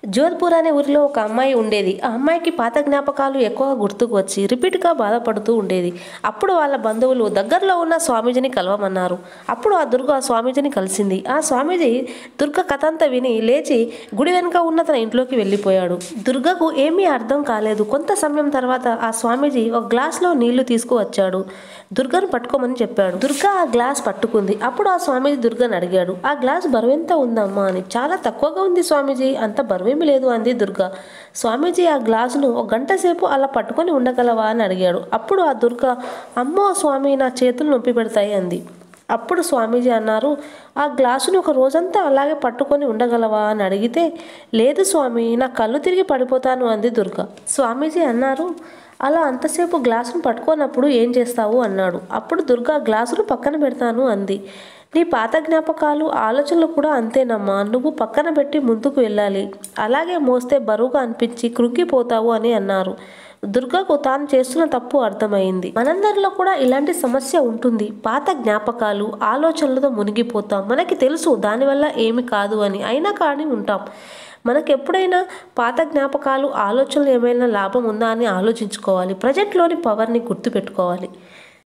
జోధ్పూర్ అనే ఊరిలో ఒక అమ్మాయి ఉండేది. ఆ అమ్మాయికి పాత జ్ఞాపకాలు ఎక్కువగా గుర్తుకు వచ్చి రిపీట్గా బాధపడుతూ ఉండేది. అప్పుడు వాళ్ళ బంధువులు దగ్గరలో ఉన్న స్వామీజీని కలవమన్నారు. అప్పుడు ఆ దుర్గ స్వామీజీని కలిసింది. ఆ స్వామీజీ దుర్గ కథ అంతా విని లేచి గుడి వెనుక ఉన్న తన ఇంట్లోకి వెళ్ళిపోయాడు. దుర్గకు ఏమీ అర్థం కాలేదు. కొంత సమయం తర్వాత ఆ స్వామీజీ ఒక గ్లాస్లో నీళ్లు తీసుకువచ్చాడు. దుర్గను పట్టుకోమని చెప్పాడు. దుర్గ ఆ గ్లాస్ పట్టుకుంది. అప్పుడు ఆ స్వామీజీ దుర్గను అడిగాడు, ఆ గ్లాస్ బరువెంత ఉందమ్మా అని. చాలా తక్కువగా ఉంది స్వామీజీ, అంత బరువేమీ లేదు అంది దుర్గ. స్వామీజీ ఆ గ్లాసును ఒక గంట సేపు అలా పట్టుకొని ఉండగలవా అని అడిగాడు. అప్పుడు ఆ దుర్గ, అమ్మో స్వామి, నా చేతులు నొప్పి పెడతాయి అంది. అప్పుడు స్వామీజీ అన్నారు, ఆ గ్లాసును ఒక రోజంతా అలాగే పట్టుకొని ఉండగలవా అని అడిగితే, లేదు స్వామి, నా కళ్ళు తిరిగి పడిపోతాను అంది దుర్గ. స్వామీజీ అన్నారు, అలా అంతసేపు గ్లాసును పట్టుకోనప్పుడు ఏం చేస్తావు అన్నాడు. అప్పుడు దుర్గ గ్లాసును పక్కన పెడతాను అంది. నీ పాత జ్ఞాపకాలు ఆలోచనలు కూడా అంతేనమ్మా, నువ్వు పక్కన పెట్టి ముందుకు వెళ్ళాలి, అలాగే మోస్తే బరువుగా అనిపించి కృంగిపోతావు అని అన్నారు. దుర్గకు తాను చేస్తున్న తప్పు అర్థమైంది. మనందరిలో కూడా ఇలాంటి సమస్య ఉంటుంది. పాత జ్ఞాపకాలు ఆలోచనలతో మునిగిపోతాం. మనకి తెలుసు దానివల్ల ఏమి కాదు అని, అయినా కానీ ఉంటాం. మనకెప్పుడైనా పాత జ్ఞాపకాలు ఆలోచనలు ఏమైనా లాభం ఉందా అని ఆలోచించుకోవాలి. ప్రజెంట్లోని పవర్ని గుర్తుపెట్టుకోవాలి.